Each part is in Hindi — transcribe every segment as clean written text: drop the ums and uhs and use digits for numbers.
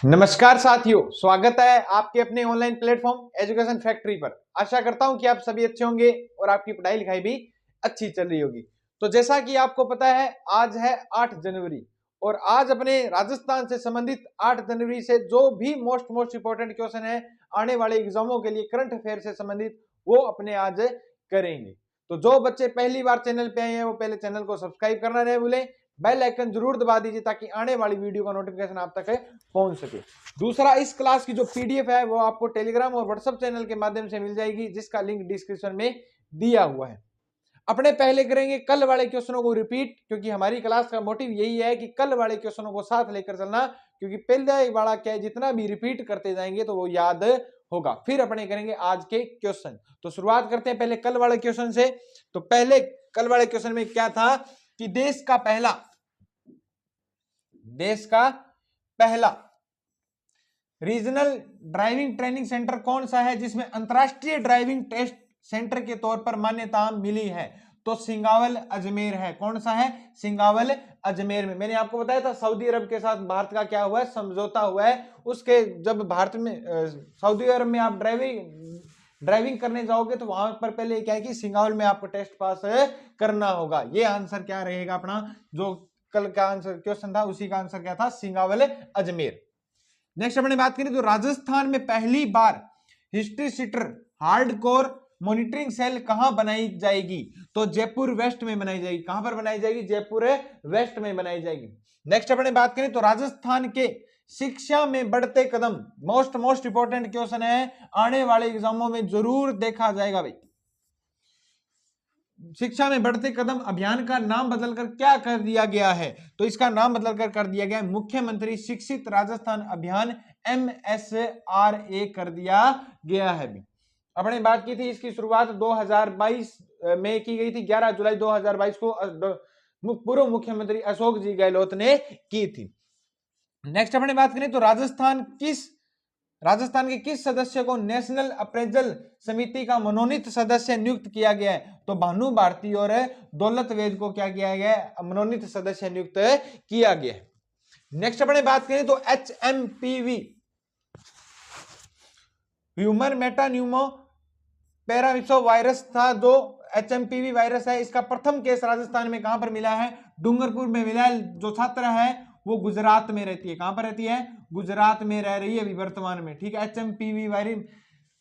नमस्कार साथियों, स्वागत है आपके अपने ऑनलाइन प्लेटफॉर्म एजुकेशन फैक्ट्री पर। आशा करता हूं कि आप सभी अच्छे होंगे और आपकी पढ़ाई लिखाई भी अच्छी चल रही होगी। तो जैसा कि आपको पता है, आज है 8 जनवरी और आज अपने राजस्थान से संबंधित 8 जनवरी से जो भी मोस्ट इंपोर्टेंट क्वेश्चन है आने वाले एग्जामों के लिए करंट अफेयर से संबंधित, वो अपने आज करेंगे। तो जो बच्चे पहली बार चैनल पे आए हैं वो पहले चैनल को सब्सक्राइब करना नहीं भूलें, बेल आइकन जरूर दबा दीजिए ताकि आने वाली वीडियो का नोटिफिकेशन आप तक पहुंच सके। दूसरा, इस क्लास की जो पीडीएफ है वो आपको टेलीग्राम और व्हाट्सएप चैनल के माध्यम से मिल जाएगी, जिसका लिंक डिस्क्रिप्शन में दिया हुआ है। अपने पहले करेंगे कल वाले क्वेश्चनों को रिपीट, क्योंकि हमारी क्लास का मोटिव यही है कि कल वाले क्वेश्चनों को साथ लेकर चलना, क्योंकि पहले वाला क्या है, जितना भी रिपीट करते जाएंगे तो वो याद होगा। फिर अपने करेंगे आज के क्वेश्चन। तो शुरुआत करते हैं पहले कल वाले क्वेश्चन से। तो पहले कल वाले क्वेश्चन में क्या था कि देश का पहला रीजनल ड्राइविंग ट्रेनिंग सेंटर कौन सा है जिसमें अंतरराष्ट्रीय ड्राइविंग टेस्ट सेंटर के तौर पर मान्यता मिली है? तो सिंगावल अजमेर है। कौन सा है? सिंगावल अजमेर में। मैंने आपको बताया था सऊदी अरब के साथ भारत का क्या हुआ है, समझौता हुआ है। उसके जब भारत में सऊदी अरब में आप ड्राइविंग करने जाओगे तो वहां पर पहले क्या है कि सिंगावल में आपको टेस्ट पास करना होगा। ये आंसर क्या रहेगा अपना, जो कल का आंसर क्वेश्चन था उसी का आंसर क्या था, सिंगावल अजमेर। नेक्स्ट अपने बात करें तो राजस्थान में पहली बार history sheeter hardcore monitoring cell कहां बनाई जाएगी? तो जयपुर वेस्ट में बनाई जाएगी। कहां पर बनाई जाएगी? जयपुर वेस्ट में बनाई जाएगी। नेक्स्ट अपने बात करें तो राजस्थान के शिक्षा में बढ़ते कदम, मोस्ट इंपोर्टेंट क्वेश्चन है, आने वाले एग्जामों में जरूर देखा जाएगा भाई। शिक्षा में बढ़ते कदम अभियान का नाम बदलकर क्या कर दिया गया है? तो इसका नाम बदलकर कर दिया गया है मुख्यमंत्री शिक्षित राजस्थान अभियान, MSRA कर दिया गया है। अपने बात की थी इसकी शुरुआत 2022 में की गई थी। 11 जुलाई 2022 को पूर्व मुख्यमंत्री अशोक जी गहलोत ने की थी। नेक्स्ट अपने बात करें तो राजस्थान के किस सदस्य को नेशनल अप्रेजल समिति का मनोनीत सदस्य नियुक्त किया गया है? तो भानु भारती और दौलत वेद को क्या किया गया है? मनोनीत सदस्य नियुक्त किया गया है। नेक्स्ट अपने बात करें तो HMPV ह्यूमन मेटान्यूमो पैरामिक्सो वायरस था। जो HMPV वायरस है, इसका प्रथम केस राजस्थान में कहां पर मिला है? डूंगरपुर में मिला है। जो छात्रा है वो गुजरात में रहती है। कहां पर रहती है? गुजरात में रह रही है अभी वर्तमान में। ठीक है, HMPV virus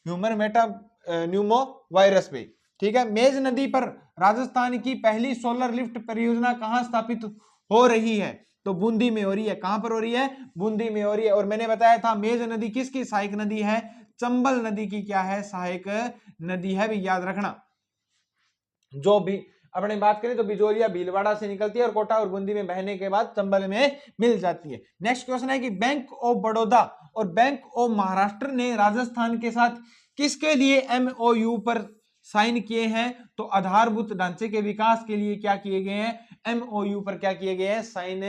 human Meta Numa virus पे। ठीक है, मेज नदी पर राजस्थान की पहली सोलर लिफ्ट परियोजना कहां स्थापित हो रही है? तो बूंदी में हो रही है। कहां पर हो रही है? बूंदी में हो रही है। और मैंने बताया था मेज नदी किसकी सहायक नदी है? चंबल नदी की क्या है? सहायक नदी है भी, याद रखना। जो भी अपने बात करें तो बिजोरिया भीलवाड़ा से निकलती है और कोटा और बूंदी में बहने के बाद चंबल में मिल जाती है। नेक्स्ट क्वेश्चन है कि बैंक ऑफ बड़ौदा और बैंक ऑफ महाराष्ट्र ने राजस्थान के साथ किसके लिए MOU पर साइन किए हैं? तो आधारभूत ढांचे के विकास के लिए क्या किए गए हैं? MOU पर क्या किए गए हैं? साइन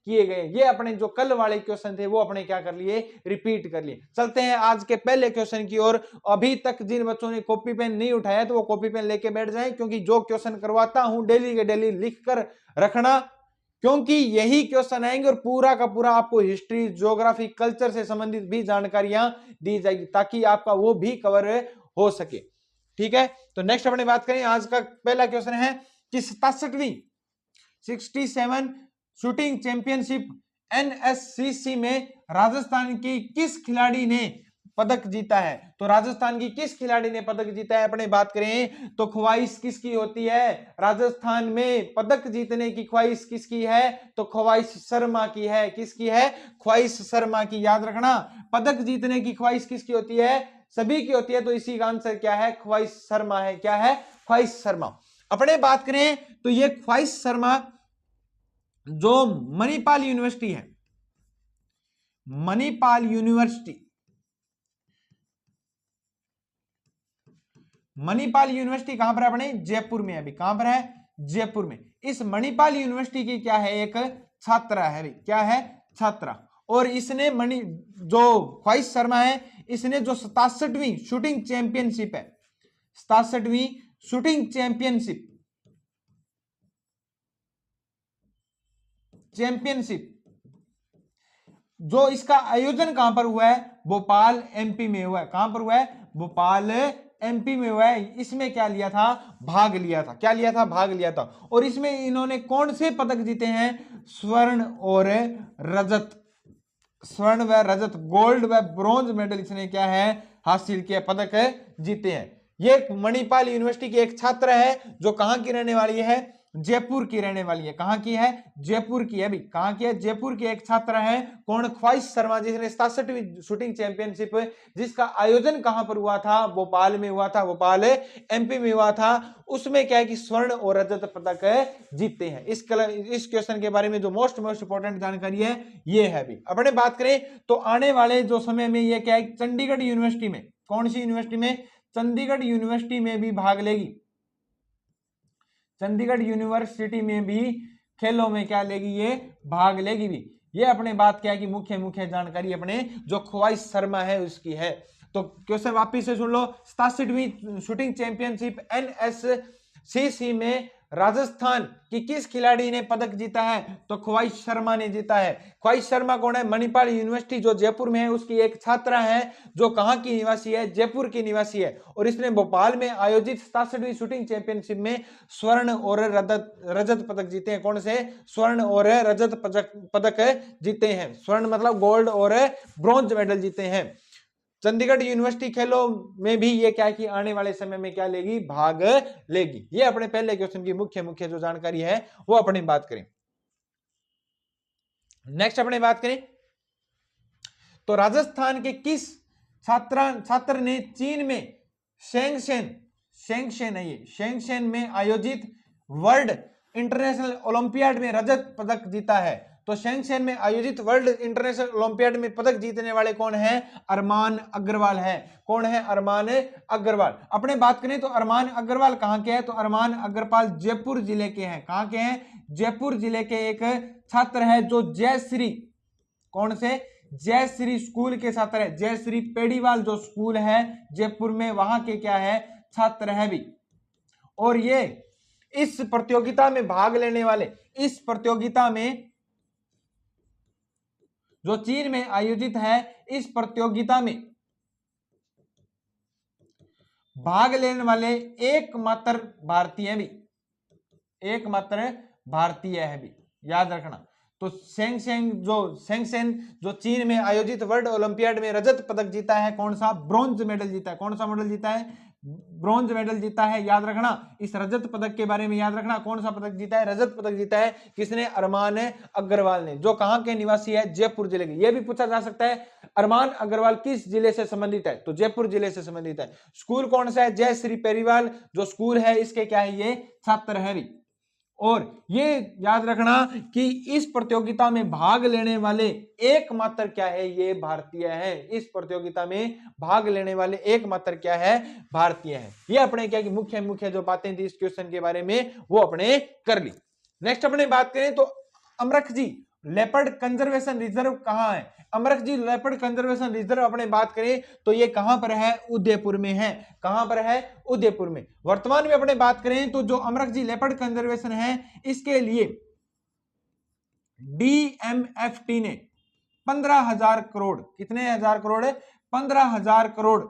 किए गए। ये अपने जो कल वाले क्वेश्चन थे वो अपने क्या कर लिए? रिपीट कर लिए। चलते हैं आज के पहले क्वेश्चन की ओर। अभी तक जिन बच्चों ने कॉपी पेन नहीं उठाया तो वो कॉपी पेन लेके बैठ जाएं, क्योंकि जो क्वेश्चन करवाता हूं डेली के डेली लिख कर रखना, क्योंकि यही क्वेश्चन आएंगे और पूरा का पूरा आपको हिस्ट्री, ज्योग्राफी, कल्चर से संबंधित भी जानकारियां दी जाएगी ताकि आपका वो भी कवर हो सके। ठीक है, तो नेक्स्ट अपने बात करें, आज का पहला क्वेश्चन है कि 67 शूटिंग चैंपियनशिप NSCC में राजस्थान की किस खिलाड़ी ने पदक जीता है? तो राजस्थान की किस खिलाड़ी ने पदक जीता है? अपने बात करें तो ख्वाहिश किसकी होती है? राजस्थान में पदक जीतने की ख्वाहिश किसकी है? तो ख्वाहिश शर्मा की है। किसकी है? ख्वाहिश शर्मा की। याद रखना, पदक जीतने की ख्वाहिश किसकी होती है? सभी की होती है। तो इसी का आंसर क्या है? ख्वाहिश शर्मा है। क्या है? ख्वाहिश शर्मा। अपने बात करें तो ये ख्वाहिश शर्मा जो मणिपाल यूनिवर्सिटी है, मणिपाल यूनिवर्सिटी कहां पर है अपने? जयपुर में। अभी कहां पर है? जयपुर में। इस मणिपाल यूनिवर्सिटी की क्या है? एक छात्रा है। क्या है? छात्रा। और इसने जो ख्वाहिश शर्मा है, इसने जो 67वीं शूटिंग चैंपियनशिप है, 67वीं शूटिंग चैंपियनशिप जो इसका आयोजन कहां पर हुआ है, भोपाल एमपी में हुआ है। कहां पर हुआ है, भोपाल एमपी में हुआ है। इसमें क्या लिया था, भाग लिया था। क्या लिया था, भाग लिया था। और इसमें इन्होंने कौन से पदक जीते हैं, स्वर्ण और रजत। स्वर्ण व रजत, गोल्ड व ब्रॉन्ज मेडल इसने क्या है, हासिल किया, पदक जीते हैं। ये मणिपाल यूनिवर्सिटी के एक छात्र है जो कहां की रहने वाली है, जयपुर की रहने वाली है। कहां की है, जयपुर की है भी। कहां की है, जयपुर के एक छात्र है। कौन, ख्वाहिश शर्मा, जिसने 67वीं शूटिंग चैंपियनशिप, जिसका आयोजन कहां पर हुआ था, भोपाल में हुआ था, भोपाल एमपी में हुआ था। उसमें क्या है कि स्वर्ण और रजत पदक जीतते हैं। इस क्वेश्चन के बारे में जो मोस्ट इंपोर्टेंट जानकारी है ये है भी। अपने बात करें तो आने वाले जो समय में ये क्या है, चंडीगढ़ यूनिवर्सिटी में, कौन सी यूनिवर्सिटी में, चंडीगढ़ यूनिवर्सिटी में भी भाग लेगी। चंडीगढ़ यूनिवर्सिटी में भी खेलों में क्या लेगी, ये भाग लेगी भी। ये अपने बात क्या है कि मुख्य जानकारी अपने जो ख्वाहिश शर्मा है उसकी है। तो क्वेश्चन वापिस से सुन लो, 67वीं शूटिंग चैंपियनशिप एनएससीसी में राजस्थान की किस खिलाड़ी ने पदक जीता है, तो ख्वाहिश शर्मा ने जीता है। ख्वाहिश शर्मा कौन है, मणिपाल यूनिवर्सिटी जो जयपुर में है उसकी एक छात्रा है, जो कहां की निवासी है, जयपुर की निवासी है। और इसने भोपाल में आयोजित 67वीं शूटिंग चैंपियनशिप में स्वर्ण और रजत पदक जीते हैं। कौन से, स्वर्ण और रजत पदक जीते हैं। स्वर्ण मतलब गोल्ड और ब्रॉन्ज मेडल जीते हैं। चंडीगढ़ यूनिवर्सिटी खेलों में भी ये क्या है कि आने वाले समय में क्या लेगी, भाग लेगी। ये अपने पहले क्वेश्चन की मुख्य जो जानकारी है वो अपनी बात करें। नेक्स्ट अपने बात करें तो राजस्थान के किस छात्र ने चीन में शेंगशेन है ये, शेंगशेन में आयोजित वर्ल्ड इंटरनेशनल ओलंपियाड में रजत पदक जीता है। तो शेंगशेन में आयोजित वर्ल्ड इंटरनेशनल ओलंपियाड में पदक जीतने वाले कौन है, अरमान अग्रवाल है। कौन है, अरमान अग्रवाल। अपने बात करें तो अरमान अग्रवाल कहां के हैं, तो अरमान अग्रवाल जयपुर जिले के हैं। कहां के हैं, जयपुर जिले के एक छात्र है जो जयश्री, कौन से, जयश्री स्कूल के छात्र है। जयश्री पेड़ीवाल जो स्कूल है जयपुर में, वहां के क्या है, छात्र है भी। और ये इस प्रतियोगिता में भाग लेने वाले, इस प्रतियोगिता में जो चीन में आयोजित है, इस प्रतियोगिता में भाग लेने वाले एकमात्र भारतीय भी, एकमात्र भारतीय है भी, याद रखना। तो शेंगशेन जो चीन में आयोजित वर्ल्ड ओलंपियाड में रजत पदक जीता है, कौन सा, ब्रॉन्ज मेडल जीता है। कौन सा मेडल जीता है, ब्रॉन्ज मेडल जीता है। याद रखना, इस रजत पदक के बारे में याद रखना, कौन सा पदक जीता है, रजत पदक जीता है। किसने, अरमान अग्रवाल ने, जो कहां के निवासी है, जयपुर जिले के। यह भी पूछा जा सकता है अरमान अग्रवाल किस जिले से संबंधित है, तो जयपुर जिले से संबंधित है। स्कूल कौन सा है, जय श्री पेरीवाल जो स्कूल है, इसके क्या है, ये छात्र है भी। और ये याद रखना कि इस प्रतियोगिता में भाग लेने वाले एकमात्र क्या है, ये भारतीय है। इस प्रतियोगिता में भाग लेने वाले एकमात्र क्या है, भारतीय है। ये अपने क्या कि मुख्य जो बातें थी इस क्वेश्चन के बारे में वो अपने कर ली। नेक्स्ट अपने बात करें तो अमरख जी लेपर्ड कंजर्वेशन रिजर्व कहां है। अमरख जी लेपर्ड कंजर्वेशन रिजर्व अपने बात करें तो ये कहां पर है, उदयपुर में है। कहां पर है, उदयपुर में। वर्तमान में अपने बात करें तो जो अमरख जी लेपर्ड कंजर्वेशन है, इसके लिए डीएमएफटी ने 15,000 करोड़, कितने हजार करोड़ है, 15,000 करोड़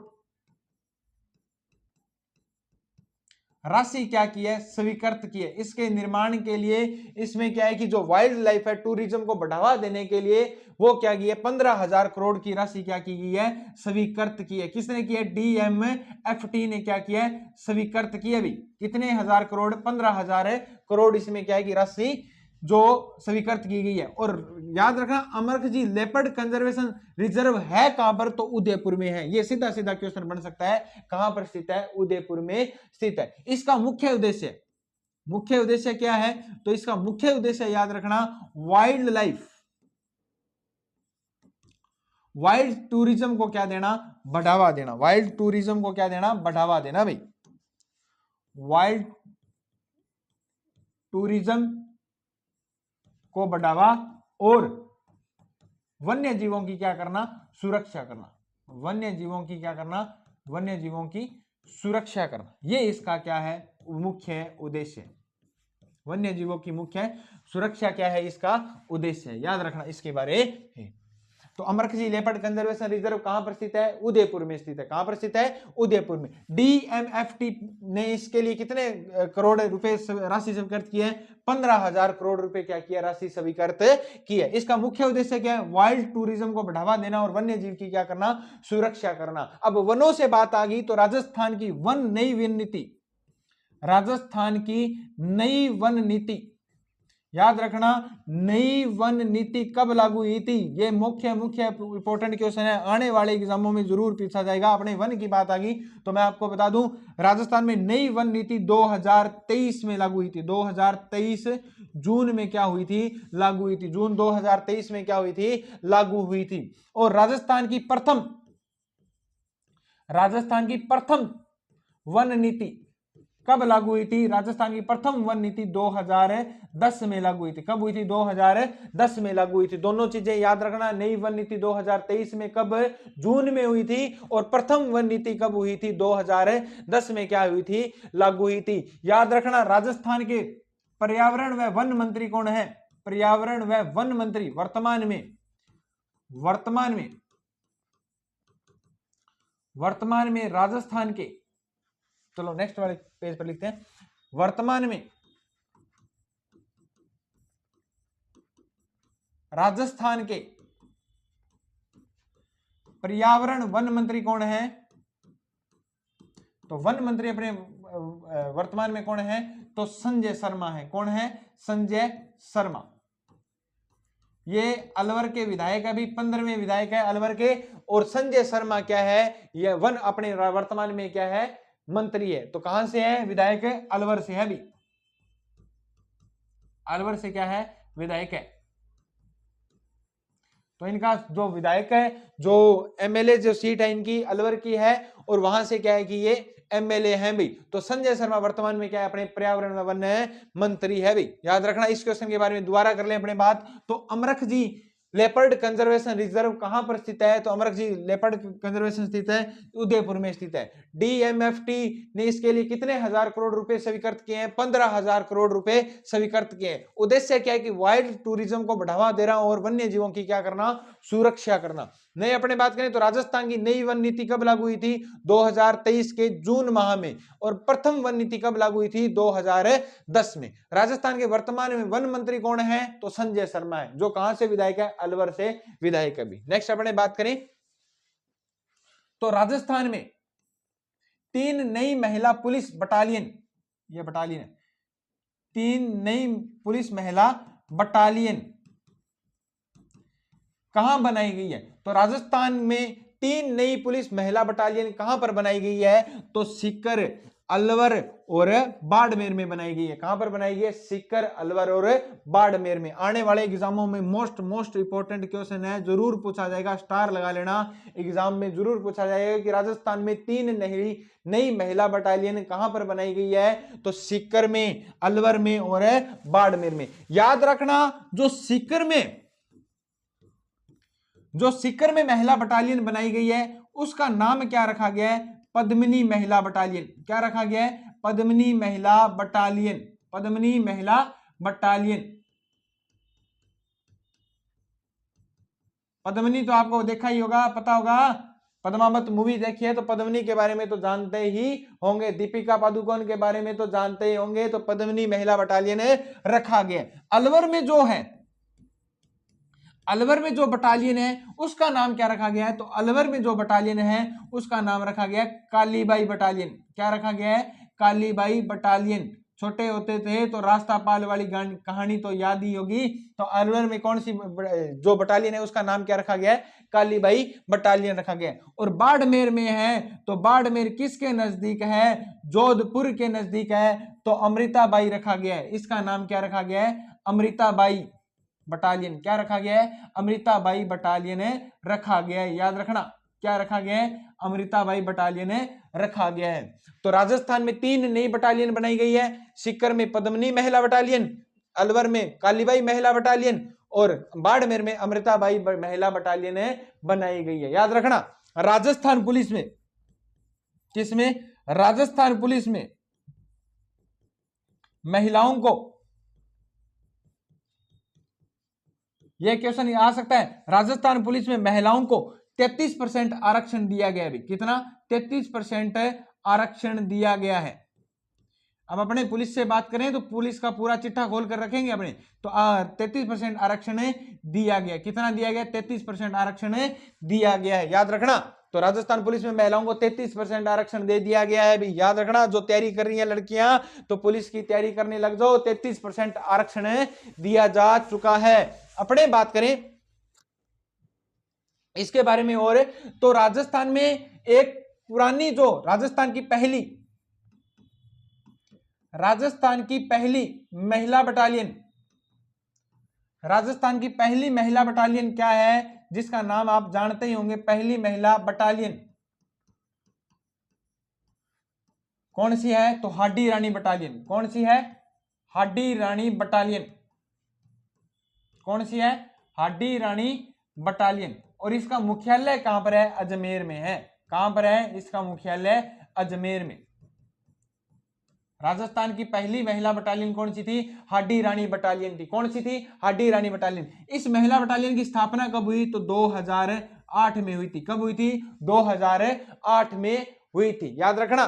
राशि क्या की है, स्वीकृत की है इसके निर्माण के लिए। इसमें क्या है कि जो वाइल्ड लाइफ है, टूरिज्म को बढ़ावा देने के लिए वो क्या की है, 15,000 करोड़ की राशि क्या की गई है, स्वीकृत की है। किसने की है, डीएमएफटी ने क्या किया है, स्वीकृत की है भी। कितने हजार करोड़, 15,000 करोड़ इसमें क्या है कि राशि जो स्वीकृत की गई है। और याद रखना अमरख जी लेपर्ड कंजर्वेशन रिजर्व है कहां पर, तो उदयपुर में है। ये सीधा सीधा क्वेश्चन बन सकता है, कहां पर स्थित है, उदयपुर में स्थित है। इसका मुख्य उद्देश्य क्या है, तो इसका मुख्य उद्देश्य याद रखना वाइल्ड लाइफ, वाइल्ड टूरिज्म को क्या देना, बढ़ावा देना। वाइल्ड टूरिज्म को क्या देना, बढ़ावा देना भाई। वाइल्ड टूरिज्म को बढ़ावा और वन्य जीवों की क्या करना, सुरक्षा करना। वन्य जीवों की क्या करना, वन्य जीवों की सुरक्षा करना। ये इसका क्या है, मुख्य उद्देश्य। वन्य जीवों की मुख्य सुरक्षा क्या है, इसका उद्देश्य है। याद रखना इसके बारे में। तो अमरकजी लेपर्ड कंजर्वेशन रिजर्व कहां पर स्थित है? उदयपुर में स्थित है। कहां पर स्थित है? उदयपुर में। डीएमएफटी ने इसके लिए कितने करोड़ रुपए राशि स्वीकृत की है? 15,000 करोड़ रुपए क्या किया? राशि स्वीकृत की है। इसका मुख्य उद्देश्य क्या है? वाइल्ड टूरिज्म को बढ़ावा देना और वन्य जीव की क्या करना? सुरक्षा करना। अब वनों से बात आ गई तो राजस्थान की नई वन नीति, राजस्थान की नई वन नीति, याद रखना, नई वन नीति कब लागू हुई थी? ये मुख्य इंपॉर्टेंट क्वेश्चन है, आने वाले एग्जामों में जरूर पूछा जाएगा। अपने वन की बात आ गई तो मैं आपको बता दूं, राजस्थान में नई वन नीति 2023 में लागू हुई थी। 2023 जून में क्या हुई थी? लागू हुई थी। जून 2023 में क्या हुई थी? लागू हुई थी। और राजस्थान की प्रथम वन नीति कब लागू हुई थी? राजस्थान की प्रथम वन नीति 2010 में लागू हुई थी। कब हुई थी? 2010 में लागू हुई थी। दोनों चीजें याद रखना, नई वन नीति 2023 में कब? जून में हुई थी। और प्रथम वन नीति कब हुई थी? 2010 में क्या हुई थी? लागू हुई थी। याद रखना, राजस्थान के पर्यावरण व वन मंत्री कौन है? पर्यावरण व वन मंत्री वर्तमान में राजस्थान के, चलो नेक्स्ट वाले पेज पर लिखते हैं, वर्तमान में राजस्थान के पर्यावरण वन मंत्री कौन है? तो वन मंत्री अपने वर्तमान में कौन है? तो संजय शर्मा है। कौन है? संजय शर्मा। ये अलवर के विधायक है, अभी 15वें विधायक है अलवर के। और संजय शर्मा क्या है? ये वन अपने वर्तमान में क्या है? मंत्री है। तो कहां से है? विधायक है, अलवर से है। भी अलवर से क्या है? विधायक है। तो इनका जो विधायक है, जो एमएलए जो सीट है इनकी अलवर की है, और वहां से क्या है कि ये एमएलए हैं भी। तो संजय शर्मा वर्तमान में क्या है? अपने पर्यावरण में वन मंत्री है भी। याद रखना, इस क्वेश्चन के बारे में दोबारा कर लें अपने बात। तो अमरकजी लेपर्ड कंजर्वेशन रिजर्व कहां पर स्थित है? तो अमरकजी लेपर्ड कंजर्वेशन स्थित है उदयपुर में स्थित है। डीएमएफटी ने इसके लिए कितने हजार करोड़ रुपए स्वीकृत किए हैं? 15,000 करोड़ रुपए स्वीकृत किए हैं। उद्देश्य क्या है कि वाइल्ड टूरिज्म को बढ़ावा देना और वन्य जीवों की क्या करना? सुरक्षा करना। नई अपने बात करें तो राजस्थान की नई वन नीति कब लागू हुई थी? 2023 के जून माह में। और प्रथम वन नीति कब लागू हुई थी? 2010 में। राजस्थान के वर्तमान में वन मंत्री कौन है? तो संजय शर्मा है, जो कहां से विधायक है? अलवर से विधायक है भी। नेक्स्ट अपने बात करें तो राजस्थान में 3 नई महिला पुलिस बटालियन, ये बटालियन है, 3 नई पुलिस महिला बटालियन कहां बनाई गई है? तो राजस्थान में 3 नई पुलिस महिला बटालियन कहां पर बनाई गई है? तो सीकर, अलवर और बाड़मेर में बनाई गई है। कहां पर बनाई गई है? सीकर, अलवर और बाड़मेर में। आने वाले एग्जामों में मोस्ट इंपोर्टेंट क्वेश्चन है, जरूर पूछा जाएगा, स्टार लगा लेना, एग्जाम में जरूर पूछा जाएगा कि राजस्थान में 3 नई महिला बटालियन कहां पर बनाई गई है? तो सीकर में, अलवर में और बाड़मेर में। याद रखना, जो सीकर में महिला बटालियन बनाई गई है उसका नाम क्या रखा गया है? पद्मिनी महिला बटालियन। क्या रखा गया है? पद्मिनी महिला बटालियन। पद्मिनी महिला बटालियन। पद्मिनी तो आपको देखा ही होगा, पता होगा, पद्मावत मूवी देखी है तो पद्मिनी के बारे में तो जानते ही होंगे, दीपिका पादुकोण के बारे में तो जानते ही होंगे। तो पद्मिनी महिला बटालियन रखा गया। अलवर में जो बटालियन है उसका नाम क्या रखा गया है? तो अलवर में जो बटालियन है उसका नाम रखा गया है कालीबाई बटालियन। क्या रखा गया है? कालीबाई बटालियन। छोटे होते थे तो रास्ता पाल वाली कहानी तो याद ही होगी। तो अलवर में कौन सी जो बटालियन है उसका नाम क्या रखा गया है? कालीबाई बटालियन रखा गया है। और बाड़मेर में है तो बाड़मेर किसके नजदीक है? जोधपुर के नजदीक है, तो अमृताबाई रखा गया है। इसका नाम क्या रखा गया है? अमृताबाई बटालियन। क्या रखा गया है? अमृताबाई बटालियन रखा गया है। याद रखना, क्या रखा गया है? अमृताबाई बटालियन रखा गया है। तो राजस्थान में 3 नई बटालियन बनाई गई है। सीकर में पद्मिनी महिला बटालियन, अलवर में कालीबाई महिला बटालियन और बाड़मेर में अमृताबाई महिला बटालियन बनाई गई है। याद रखना, राजस्थान पुलिस में, किसमें? राजस्थान पुलिस में महिलाओं को, यह क्वेश्चन आ सकता है। राजस्थान पुलिस में महिलाओं को 33% आरक्षण दिया गया है। कितना? 33% आरक्षण दिया गया है। अब अपने पुलिस से बात करें तो पुलिस का पूरा चिट्ठा खोल कर रखेंगे अपने, तो 33% आरक्षण दिया गया। कितना दिया गया? 33% आरक्षण दिया गया है, याद रखना। तो राजस्थान पुलिस में महिलाओं को 33% आरक्षण दे दिया गया है भी, याद रखना। जो तैयारी कर रही हैं लड़कियां तो पुलिस की तैयारी करने लग जाओ, 33% आरक्षण दिया जा चुका है। अपने बात करें इसके बारे में और, तो राजस्थान में एक पुरानी जो राजस्थान की पहली महिला बटालियन, राजस्थान की पहली महिला बटालियन क्या है, जिसका नाम आप जानते ही होंगे, पहली महिला बटालियन कौन सी है? तो हाडी रानी बटालियन। कौन सी है? हाडी रानी बटालियन। कौन सी है? हाडी रानी बटालियन। और इसका मुख्यालय कहां पर है? अजमेर में है। कहां पर है इसका मुख्यालय? अजमेर में। राजस्थान की पहली महिला बटालियन कौन सी थी? हाडी रानी बटालियन थी। कौन सी थी? हाडी रानी बटालियन। इस महिला बटालियन की स्थापना कब हुई? तो 2008 में हुई थी। कब हुई थी? 2008 में हुई थी, याद रखना।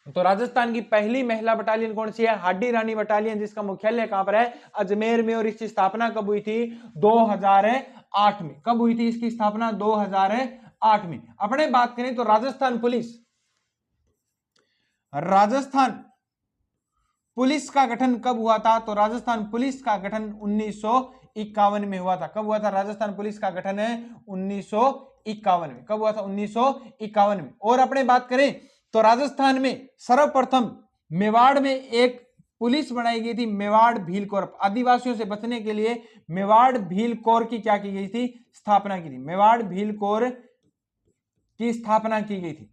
तो राजस्थान की पहली महिला बटालियन कौन सी है? हाडी रानी बटालियन, जिसका मुख्यालय कहां पर है? अजमेर में। और इसकी स्थापना कब हुई थी? 2008 में। कब हुई थी इसकी स्थापना? 2008 में। अपने बात करें तो राजस्थान पुलिस का गठन कब हुआ था? तो राजस्थान पुलिस का गठन 1951 में हुआ था। कब हुआ था राजस्थान पुलिस का गठन? 1951 में। कब हुआ था? 1951 में। और अपने बात करें तो राजस्थान में सर्वप्रथम मेवाड़ में एक पुलिस बनाई गई थी, मेवाड़ भील कोर। आदिवासियों से बचने के लिए मेवाड़ भील कोर की क्या की गई थी? स्थापना की थी। मेवाड़ भील कोर की स्थापना की गई थी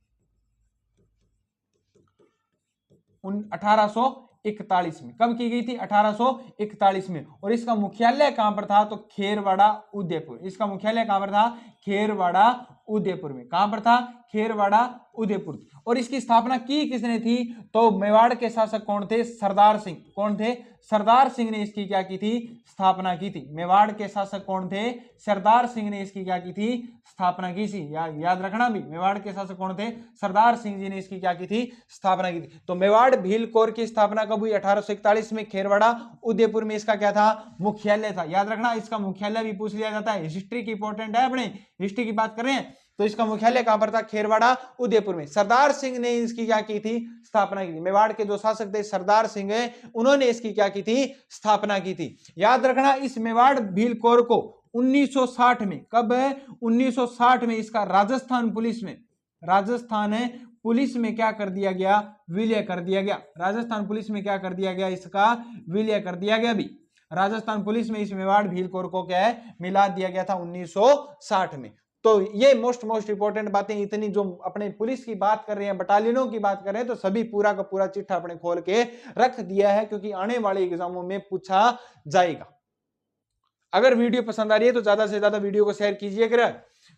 1841 में। कब की गई थी? 1841 में। और इसका मुख्यालय कहां पर था? तो खेरवाड़ा उदयपुर। इसका मुख्यालय कहां पर था? खेरवाड़ा उदयपुर में। कहां पर था? खेरवाड़ा उदयपुर। और इसकी स्थापना की किसने थी? तो मेवाड़ के शासक कौन थे? सरदार सिंह। कौन थे? सरदार सिंह ने इसकी क्या की थी? स्थापना की थी। मेवाड़ के शासक कौन थे? सरदार सिंह ने इसकी क्या की थी? स्थापना की थी। याद रखना भी, मेवाड़ के शासक कौन थे? सरदार सिंह जी ने इसकी क्या की थी? स्थापना की थी। तो मेवाड़ भील कोर की स्थापना कब हुई? 1841 में। खेरवाड़ा उदयपुर में इसका क्या था? मुख्यालय था। याद रखना, इसका मुख्यालय भी पूछ लिया जाता है। हिस्ट्री की इंपॉर्टेंट है, अपने हिस्ट्री की बात कर रहे हैं तो इसका मुख्यालय कहां पर था? खेरवाड़ा उदयपुर में। सरदार सिंह ने इसकी क्या की थी? स्थापना की थी। मेवाड़ के जो शासक थे सरदार सिंह, उन्होंने इसकी क्या की थी? स्थापना की थी। याद रखना, इस मेवाड़ भील कोर को 1960 में, कब? 1960 में इसका राजस्थान पुलिस में क्या कर दिया गया? विलय कर दिया गया। राजस्थान पुलिस में क्या कर दिया गया? इसका विलय कर दिया गया भी। राजस्थान पुलिस में इस मेवाड़ भील कोर को क्या है? मिला दिया गया था 1960 में। तो ये मोस्ट इंपॉर्टेंट बातें इतनी जो अपने पुलिस की बात कर रहे हैं, बटालियनों की बात कर रहे हैं, तो सभी पूरा का पूरा चिट्ठा अपने खोल के रख दिया है, क्योंकि आने वाले एग्जामों में पूछा जाएगा। अगर वीडियो पसंद आ रही है तो ज्यादा से ज्यादा वीडियो को शेयर कीजिएगा।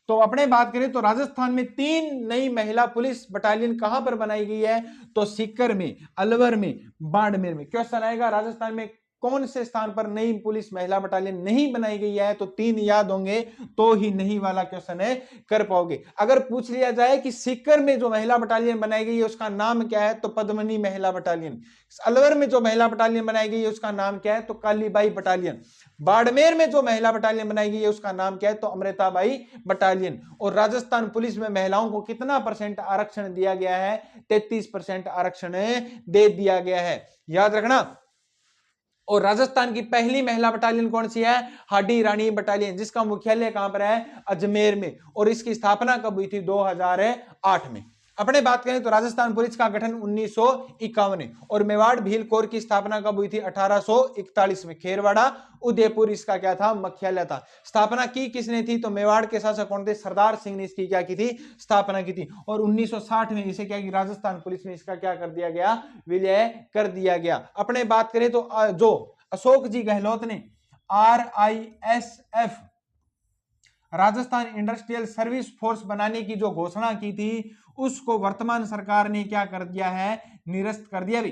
तो अपने बात करें तो राजस्थान में 3 नई महिला पुलिस बटालियन कहां पर बनाई गई है? तो सीकर में, अलवर में, बाड़मेर में। क्वेश्चन आएगा राजस्थान में कौन से स्थान पर नई पुलिस महिला बटालियन नहीं बनाई गई है? तो 3 याद होंगे तो ही नहीं वाला क्वेश्चन है कर पाओगे। अगर पूछ लिया जाए कि सीकर में जो महिला बटालियन बनाई गई है उसका नाम क्या है? तो पद्मनी महिला बटालियन। अलवर में जो महिला बटालियन बनाई गई है उसका नाम क्या है? तो कालीबाई बटालियन। बाड़मेर में जो महिला बटालियन बनाई गई है उसका नाम क्या है? तो अमृताबाई बटालियन। और राजस्थान पुलिस में महिलाओं को कितना % आरक्षण दिया गया है? 33% आरक्षण दे दिया गया है, याद रखना। और राजस्थान की पहली महिला बटालियन कौन सी है? हाडी रानी बटालियन, जिसका मुख्यालय कहां पर है? अजमेर में। और इसकी स्थापना कब हुई थी? 2008 में। अपने बात करें तो राजस्थान पुलिस का गठन 1951 और मेवाड़ भील कोर की स्थापना कब हुई थी? 1841 में। खेरवाड़ा उदयपुर इसका क्या था? मुख्यालय था। स्थापना की किसने थी? तो मेवाड़ के शासक कौन थे? सरदार सिंह ने इसकी क्या की थी? स्थापना की थी। और 1960 में इसे क्या की? राजस्थान पुलिस में इसका क्या कर दिया गया? विलय कर दिया गया। अपने बात करें तो जो अशोक जी गहलोत ने RISF Rajasthan industrial service force बनाने की जो घोषणा की थी, उसको वर्तमान सरकार ने क्या कर दिया है? निरस्त कर दिया भी।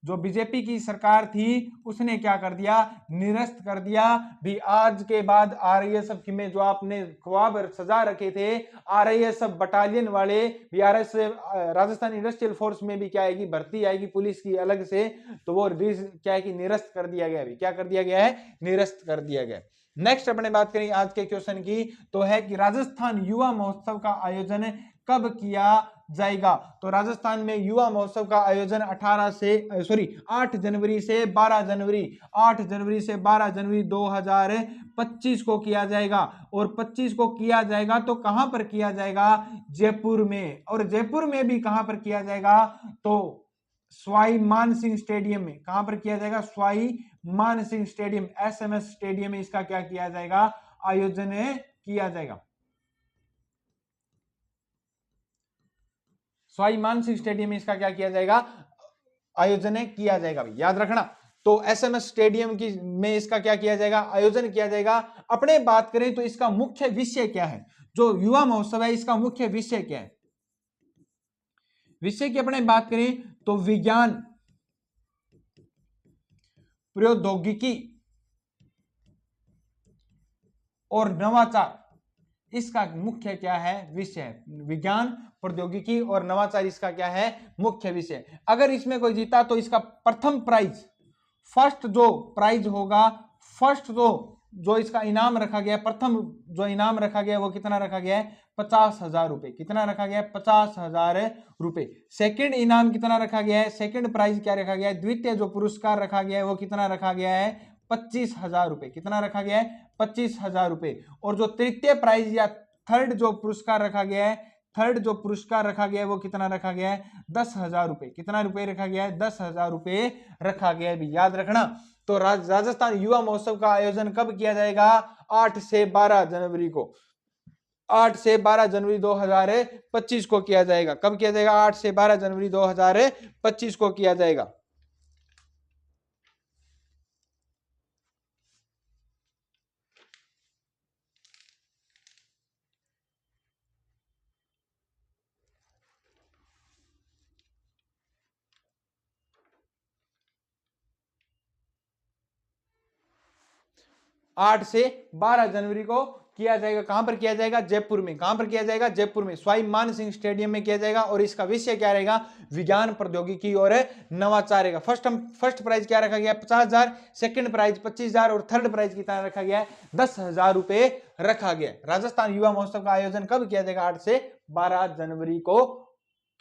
जो बीजेपी की सरकार थी उसने क्या कर दिया, निरस्त कर दिया। भी आज के बाद आरआईएसएफ में जो आपने ख्वाब सजा रखे थे, आरआईएसएफ बटालियन वाले बीआरएस राजस्थान इंडस्ट्रियल फोर्स में भी क्या आएगी, भर्ती आएगी पुलिस की अलग से, तो वो क्या है कि निरस्त कर दिया गया। क्या कर दिया गया है, निरस्त कर दिया गया। नेक्स्ट अपने बात करें आज के क्वेश्चन की, तो है कि राजस्थान युवा महोत्सव का आयोजन कब किया जाएगा। तो राजस्थान में युवा महोत्सव का आयोजन 8 जनवरी से 12 जनवरी 8 जनवरी से 12 जनवरी 2025 को किया जाएगा। और 25 को किया जाएगा तो कहां पर किया जाएगा, जयपुर में। और जयपुर में भी कहां पर किया जाएगा, तो सवाई मान सिंह स्टेडियम में। कहां पर किया जाएगा, सवाई मान सिंह स्टेडियम, एसएमएस स्टेडियम में इसका क्या किया जाएगा, आयोजन किया जाएगा। सवाई मान सिंह स्टेडियम में इसका क्या किया जाएगा, आयोजन किया जाएगा। याद रखना, तो एसएमएस स्टेडियम की में इसका क्या किया जाएगा, आयोजन किया जाएगा। अपने बात करें तो इसका मुख्य विषय क्या है, जो युवा महोत्सव है इसका मुख्य विषय क्या है। विषय की अपने बात करें तो विज्ञान, प्रौद्योगिकी और नवाचार इसका मुख्य क्या है, विषय। विज्ञान, प्रौद्योगिकी और नवाचार इसका क्या है, मुख्य विषय। अगर इसमें कोई जीता तो इसका प्रथम प्राइज, फर्स्ट जो प्राइज होगा, फर्स्ट जो इसका इनाम रखा गया, प्रथम जो इनाम रखा गया वो कितना रखा गया है, 50,000 रुपए। कितना रखा गया है, 50,000 रुपए। सेकंड इनाम कितना रखा गया है, सेकंड प्राइज क्या रखा गया है, द्वितीय जो पुरस्कार रखा गया है वो कितना रखा गया है, 25,000 रुपए। कितना रखा गया है, 25,000 रुपए। और जो तृतीय प्राइज या थर्ड जो पुरस्कार रखा गया है, थर्ड जो पुरस्कार रखा गया है वो कितना रखा गया है, 10,000 रुपए। कितना रुपए रखा गया है, 10,000 रुपए रखा गया है। भी याद रखना, तो राजस्थान युवा महोत्सव का आयोजन कब किया जाएगा, 8 से 12 जनवरी को। 8 से 12 जनवरी 2025 को किया जाएगा। कब किया जाएगा, 8 से 12 जनवरी 2025 को किया जाएगा। आठ से 12 जनवरी को किया जाएगा। कहां पर किया जाएगा, जयपुर में। कहां पर किया जाएगा, जयपुर में, सवाई मान सिंह स्टेडियम में किया जाएगा। और इसका विषय क्या रहेगा, विज्ञान, प्रौद्योगिकी और नवाचार रहेगा। फर्स्ट प्राइज क्या रखा गया, 50,000, सेकंड प्राइज 25,000 और थर्ड प्राइज कितना रखा गया है, 10,000 रुपए रखा गया। राजस्थान युवा महोत्सव का आयोजन कब किया जाएगा, 8 से 12 जनवरी को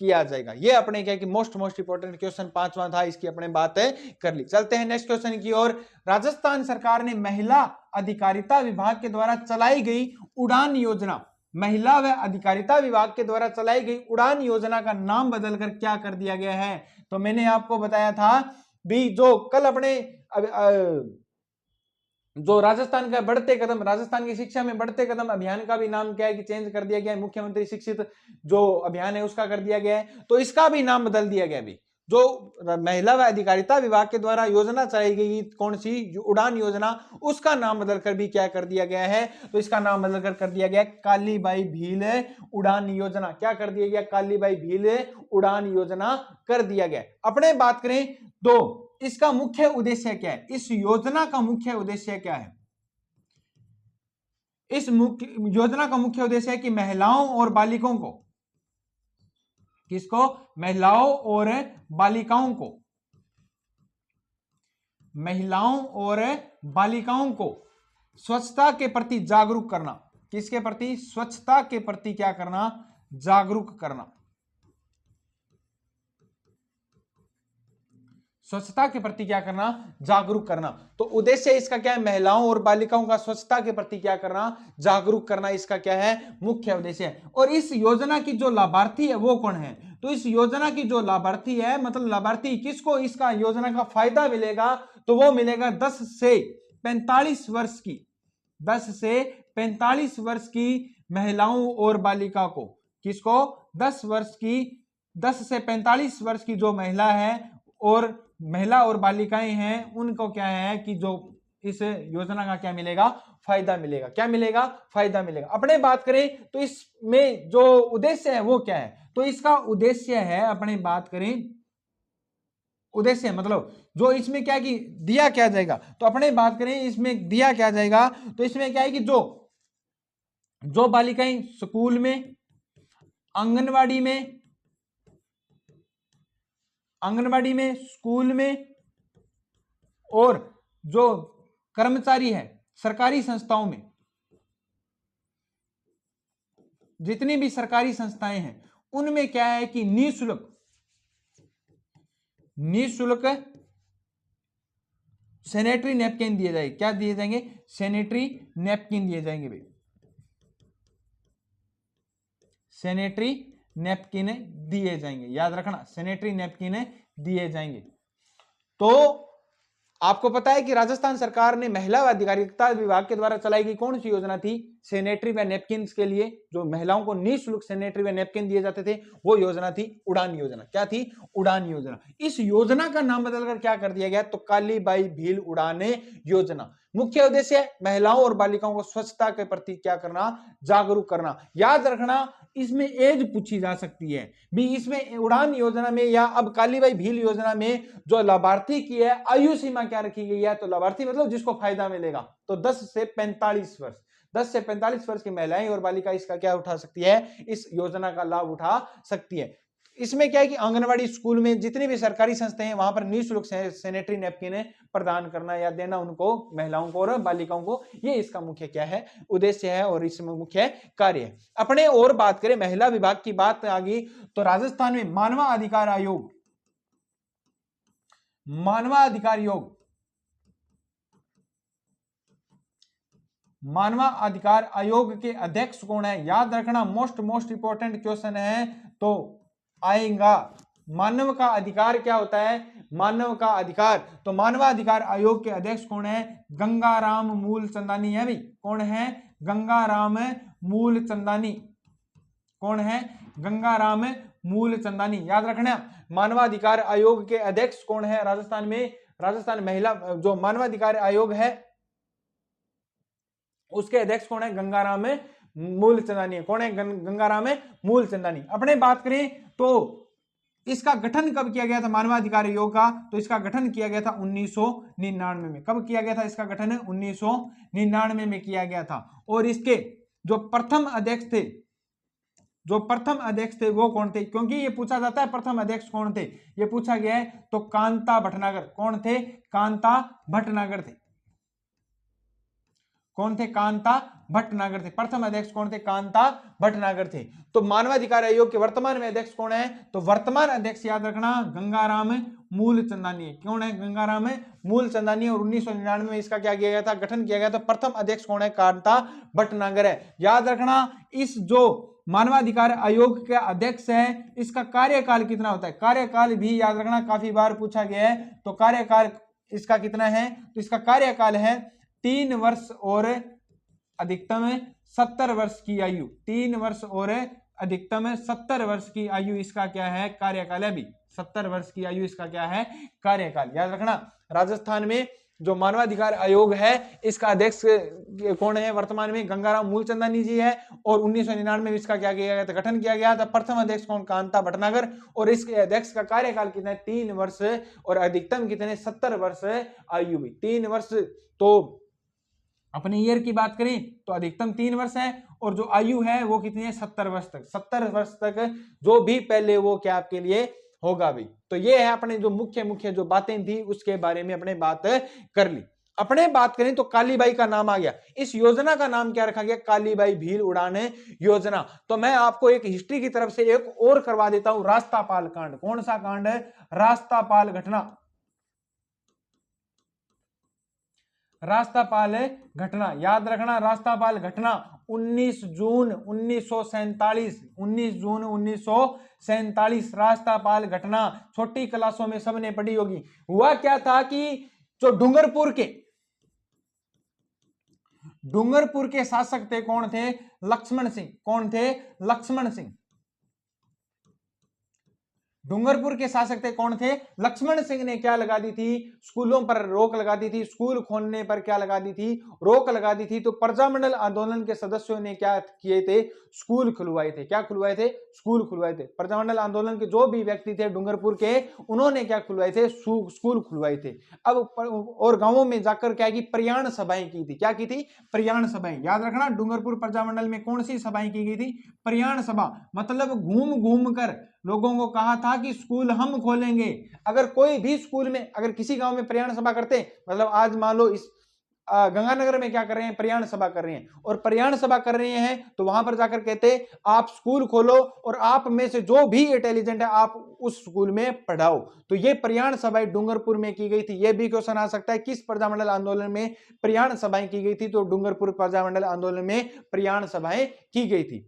किया जाएगा। ये अपने क्या कि मोस्ट इंपोर्टेंट क्वेश्चन 5वां था, इसकी अपने बात कर ली। चलते हैं नेक्स्ट क्वेश्चन की ओर। राजस्थान सरकार ने महिला अधिकारिता विभाग के द्वारा चलाई गई उड़ान योजना, महिला व अधिकारिता विभाग के द्वारा चलाई गई उड़ान योजना का नाम बदलकर क्या कर दिया गया है। तो मैंने आपको बताया था भी, जो कल अपने जो राजस्थान का बढ़ते कदम, राजस्थान की शिक्षा में बढ़ते कदम अभियान का भी नाम क्या है कि चेंज कर दिया गया है। मुख्यमंत्री शिक्षित जो अभियान है उसका कर दिया गया है, तो इसका भी नाम बदल दिया गया। भी जो महिला व अधिकारिता विभाग के द्वारा योजना चलाई गई, कौन सी उड़ान योजना, उसका नाम बदलकर भी क्या कर दिया गया है, तो इसका नाम बदलकर कर दिया गया कालीबाई भील उड़ान योजना। क्या कर दिया गया, कालीबाई भील उड़ान योजना कर दिया गया। अपने बात करें तो इसका मुख्य उद्देश्य क्या है, इस योजना का मुख्य उद्देश्य क्या है। इस योजना का मुख्य उद्देश्य है कि महिलाओं और बालिकाओं को, किसको, महिलाओं और बालिकाओं को, महिलाओं और बालिकाओं को स्वच्छता के प्रति जागरूक करना। किसके प्रति, स्वच्छता के प्रति क्या करना, जागरूक करना। स्वच्छता के प्रति क्या करना, जागरूक करना। तो उद्देश्य इसका क्या है, महिलाओं और बालिकाओं का स्वच्छता के प्रति क्या करना, जागरूक करना, इसका क्या है, मुख्य उद्देश्य है। और इस योजना की जो लाभार्थी है वो कौन है, तो इस योजना की जो लाभार्थी है, मतलब लाभार्थी किसको इसका योजना का फायदा मिलेगा, तो वो मिलेगा 10 से 45 वर्ष की, 10 से 45 वर्ष की महिलाओं और बालिका को। किसको, 10 से 45 वर्ष की जो महिला है और महिला और बालिकाएं हैं, उनको क्या है कि जो इस योजना का क्या मिलेगा, फायदा मिलेगा। क्या मिलेगा, फायदा मिलेगा। अपने बात करें तो इसमें जो उद्देश्य है वो क्या है, तो इसका उद्देश्य है, अपने बात करें उद्देश्य मतलब जो इसमें क्या कि दिया क्या जाएगा, तो अपने बात करें इसमें दिया क्या जाएगा, तो इसमें क्या है कि जो बालिकाएं स्कूल में, आंगनवाड़ी में, स्कूल में, और जो कर्मचारी है सरकारी संस्थाओं में, जितनी भी सरकारी संस्थाएं हैं उनमें क्या है कि निःशुल्क सैनिटरी नैपकिन दिए जाएंगे। क्या दिए जाएंगे? सैनिटरी नैपकिन दिए जाएंगे भाई, सैनिटरी नैपकिन दिए जाएंगे, याद रखना, सैनिटरी नैपकिन दिए जाएंगे। तो आपको पता है कि राजस्थान सरकार ने महिला व अधिकारिता विभाग के द्वारा चलाई गई कौन सी योजना थी सैनिटरी व नैपकिन के लिए, जो महिलाओं को निःशुल्क सैनिटरी व नैपकिन दिए जाते थे, वो योजना थी उड़ान योजना। क्या थी? उड़ान योजना। इस योजना का नाम बदलकर क्या कर दिया गया? तो काली बाई भील उड़ान योजना। मुख्य उद्देश्य महिलाओं और बालिकाओं को स्वच्छता के प्रति क्या करना? जागरूक करना। याद रखना, इसमें एज पूछी जा सकती है भी, इसमें उड़ान योजना में या अब कालीबाई भील योजना में जो लाभार्थी की है आयु सीमा क्या रखी गई है? तो लाभार्थी मतलब जिसको फायदा मिलेगा, तो 10 से 45 वर्ष, 10 से 45 वर्ष की महिलाएं और बालिका इसका क्या उठा सकती है? इस योजना का लाभ उठा सकती है। इसमें क्या है कि आंगनवाड़ी, स्कूल में जितनी भी सरकारी संस्थाएं हैं वहां पर निःशुल्क सैनिटरी नैपकिन प्रदान करना या देना उनको, महिलाओं को और बालिकाओं को, ये इसका मुख्य क्या है? उद्देश्य है और इसमें मुख्य कार्य है। अपने और बात करें महिला विभाग की बात आ गई तो राजस्थान में मानवाधिकार आयोग, मानवाधिकार आयोग के अध्यक्ष कौन है? याद रखना, मोस्ट इंपोर्टेंट क्वेश्चन है तो आएगा। मानव का अधिकार क्या होता है? मानव का अधिकार, तो मानवाधिकार आयोग के अध्यक्ष कौन है? गंगाराम मूलचंदानी है भाई। कौन है? गंगाराम मूलचंदानी। कौन है? गंगाराम मूलचंदानी। याद रखना, मानवाधिकार आयोग के अध्यक्ष कौन है राजस्थान में? राजस्थान महिला जो मानवाधिकार आयोग है उसके अध्यक्ष कौन है? गंगाराम मूलचंदानी। कौन है? गंगाराम मूलचंदानी। अपने बात करें तो इसका गठन कब किया गया था मानवाधिकार आयोग का? तो इसका गठन किया गया था 1999 में। कब किया गया था इसका गठन? 1999 में किया गया था। और इसके जो प्रथम अध्यक्ष थे वो कौन थे? क्योंकि ये पूछा जाता है प्रथम अध्यक्ष कौन थे, ये पूछा गया है, तो कांता भटनागर। कौन थे? कांता भटनागर थे। कौन थे? कांता भटनागर थे। प्रथम अध्यक्ष कौन थे? कांता भटनागर थे। तो मानवाधिकार आयोग के वर्तमान में अध्यक्ष कौन है? तो वर्तमान अध्यक्ष याद रखना गंगाराम मूलचंदानी। कौन है? गंगाराम मूलचंदानी। और 1999 में इसका क्या किया गया था? गठन किया गया था। प्रथम अध्यक्ष कौन है? कांता भटनागर है। याद रखना, इस जो मानवाधिकार आयोग का अध्यक्ष है इसका कार्यकाल कितना होता है? कार्यकाल भी याद रखना काफी बार पूछा गया है। तो कार्यकाल इसका कितना है? तो इसका कार्यकाल है 3 वर्ष और अधिकतम 70 वर्ष की आयु। 3 वर्ष और अधिकतम 70 वर्ष की आयु इसका क्या है? कार्यकाल है भी। 70 वर्ष की आयु इसका क्या है? कार्यकाल। याद रखना, राजस्थान में जो मानवाधिकार आयोग है इसका अध्यक्ष कौन है वर्तमान में? गंगाराम मूलचंदानी जी है। और 1999 में इसका क्या किया गया था? गठन किया गया था। प्रथम अध्यक्ष कौन? कांता भटनागर। और इसके अध्यक्ष का कार्यकाल कितना है? 3 वर्ष और अधिकतम कितने? 70 वर्ष आयु भी। 3 वर्ष, तो अपने ईयर की बात करें तो अधिकतम 3 वर्ष है और जो आयु है वो कितनी है? 70 वर्ष तक। 70 वर्ष तक जो भी पहले वो क्या आपके लिए होगा भी। तो ये है अपने जो मुख्य जो बातें थी उसके बारे में अपने बात कर ली। अपने बात करें तो कालीबाई का नाम आ गया। इस योजना का नाम क्या रखा गया? कालीबाई भील उड़ान योजना। तो मैं आपको एक हिस्ट्री की तरफ से एक और करवा देता हूं, रास्तापाल कांड। कौन सा कांड है? रास्तापाल घटना। रास्तापाल घटना याद रखना, रास्तापाल घटना 19 जून 1947। 19 जून 1947 रास्तापाल घटना। छोटी क्लासों में सबने पढ़ी होगी। हुआ क्या था कि जो डूंगरपुर के शासक थे कौन थे? लक्ष्मण सिंह। कौन थे? लक्ष्मण सिंह। डूंगरपुर के शासक थे कौन थे? लक्ष्मण सिंह ने क्या लगा दी थी? स्कूलों पर रोक लगा दी थी। स्कूल खोलने पर क्या लगा दी थी? रोक लगा दी थी। तो प्रजामंडल आंदोलन के सदस्यों ने क्या किए थे? स्कूल खुलवाए थे। क्या खुलवाए थे? स्कूल खुलवाए थे। प्रजामंडल आंदोलन के जो भी व्यक्ति थे डूंगरपुर के, उन्होंने क्या खुलवाए थे? स्कूल खुलवाए थे। अब और गांवों में जाकर क्या की? प्रयाण सभाएं की थी। क्या की थी? प्रयाण सभाएं। याद रखना, डूंगरपुर प्रजामंडल में कौन सी सभाएं की गई थी? प्रयाण सभा। मतलब घूम घूम कर लोगों को कहा था कि स्कूल हम खोलेंगे। अगर कोई भी स्कूल में, अगर किसी गांव में प्रयाण सभा करते, मतलब आज मान लो इस गंगानगर में क्या कर रहे हैं? प्रयाण सभा कर रहे हैं। और प्रयाण सभा कर रहे हैं तो वहां पर जाकर कहते आप स्कूल खोलो और आप में से जो भी इंटेलिजेंट है आप उस स्कूल में पढ़ाओ। तो ये प्रयाण सभाएं डूंगरपुर में की गई थी। ये भी क्वेश्चन आ सकता है, किस प्रजामंडल आंदोलन में प्रयाण सभाएं की गई थी? तो डूंगरपुर प्रजामंडल आंदोलन में प्रयाण सभाएं की गई थी।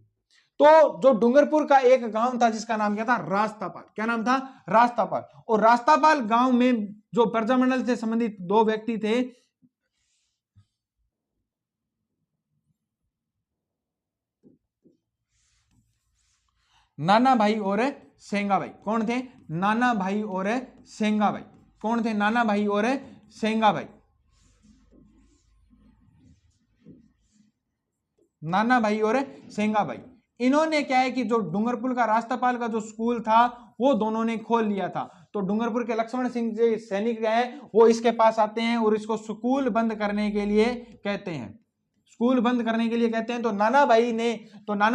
तो जो डूंगरपुर का एक गांव था जिसका नाम क्या था? रास्तापाल। क्या नाम था? रास्तापाल। और रास्तापाल गांव में जो प्रजामंडल से संबंधित दो व्यक्ति थे, नाना भाई और सेंगा भाई। कौन थे? नाना भाई और सेंगा भाई। कौन थे? नाना भाई और सेंगा भाई। नाना भाई और सेंगा भाई। इन्होंने क्या है कि जो डूंगरपुर का रास्तापाल का जो स्कूल था वो दोनों ने खोल लिया था। तो डूंगरपुर के लक्ष्मण सिंह जो सैनिक गए वो इसके पास आते हैं और इसको स्कूल बंद करने के लिए कहते हैं। स्कूल बंद करने के लिए कहते हैं। तो नाना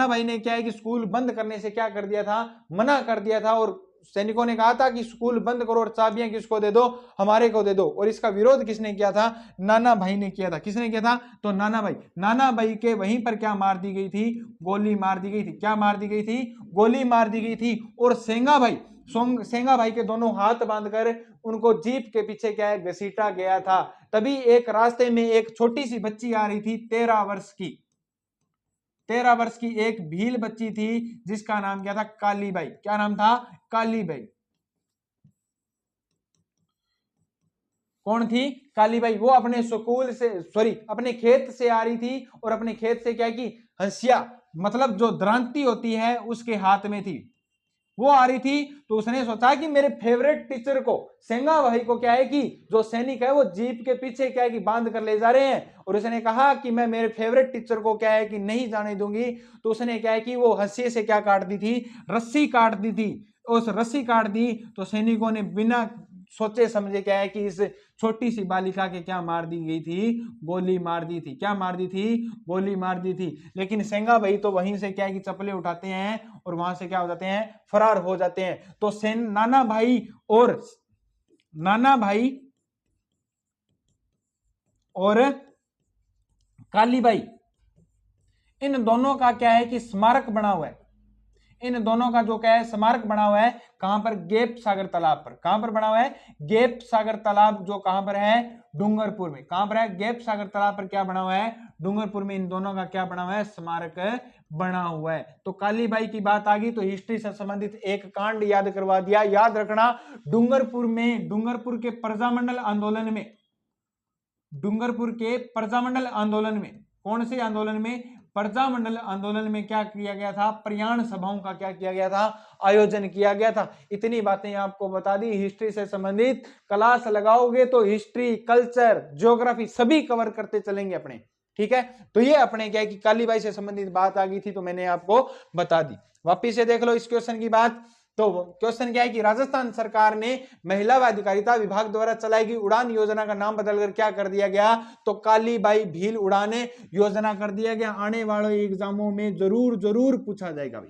भाई ने क्या है कि स्कूल बंद करने से क्या कर दिया था? मना कर दिया था। और सैनिकों ने कहा था कि स्कूल बंद करो और चाबियां किसको दे दो? हमारे को दे दो। और इसका विरोध किसने किया था? नाना भाई ने किया था। किसने किया था? तो नाना भाई के वहीं पर क्या मार दी गई थी? गोली मार दी गई थी। क्या मार दी गई थी? गोली मार दी गई थी। और सेंगा भाई के दोनों हाथ बांधकर उनको जीप के पीछे क्या है? घसीटा गया था। तभी एक रास्ते में एक छोटी सी बच्ची आ रही थी, 13 वर्ष की। 13 वर्ष की एक भील बच्ची थी जिसका नाम क्या था? कालीबाई। क्या नाम था? कालीबाई। कौन थी? कालीबाई। वो अपने स्कूल से अपने खेत से आ रही थी और अपने खेत से क्या की? हंसिया, मतलब जो द्रांति होती है उसके हाथ में थी। वो आ रही थी तो उसने सोचा कि मेरे फेवरेट टीचर को, सेंगा भाई को क्या है कि जो सैनिक है वो जीप के पीछे क्या है कि बांध कर ले जा रहे हैं। और उसने कहा कि मैं मेरे फेवरेट टीचर को क्या है कि नहीं जाने दूंगी। तो उसने क्या है कि वो हंसी से क्या काट दी थी? रस्सी काट दी थी। उस रस्सी काट दी तो सैनिकों ने बिना सोचे समझे क्या है कि इस छोटी सी बालिका के क्या मार दी गई थी? गोली मार दी थी। क्या मार दी थी? गोली मार दी थी। लेकिन सेंगा भाई तो वहीं से क्या है कि चप्पलें उठाते हैं और वहां से क्या हो जाते हैं? फरार हो जाते हैं। तो नाना भाई और कालीबाई, इन दोनों का क्या है कि स्मारक बना हुआ है। इन दोनों का जो क्या है? स्मारक बना हुआ है। कहां पर? गेप सागर तालाब पर। कहां पर बना हुआ है? गेप सागर तालाब, जो कहां पर है? डूंगरपुर में। कहां पर है? गेप सागर तालाब पर क्या बना हुआ है? डूंगरपुर में। इन दोनों का क्या बना हुआ है? स्मारक बना हुआ है। तो कालीबाई की बात आ गई तो हिस्ट्री से संबंधित एक कांड याद करवा दिया। याद रखना, डूंगरपुर के प्रजामंडल आंदोलन में कौन से आंदोलन में? प्रजामंडल आंदोलन में क्या किया गया था? प्रयाण सभाओं का क्या किया गया था? आयोजन किया गया था। इतनी बातें आपको बता दी हिस्ट्री से संबंधित। क्लास लगाओगे तो हिस्ट्री, कल्चर, ज्योग्राफी सभी कवर करते चलेंगे अपने। ठीक है, तो ये अपने क्या है कि कालीबाई से संबंधित बात आ गई थी तो मैंने आपको बता दी। वापिस से देख लो इस क्वेश्चन की बात। तो क्वेश्चन क्या है कि राजस्थान सरकार ने महिला व अधिकारिता विभाग द्वारा चलाई गई उड़ान योजना का नाम बदलकर क्या कर दिया गया? तो कालीबाई भील उड़ान योजना कर दिया गया। आने वाले एग्जामों में जरूर पूछा जाएगा भाई।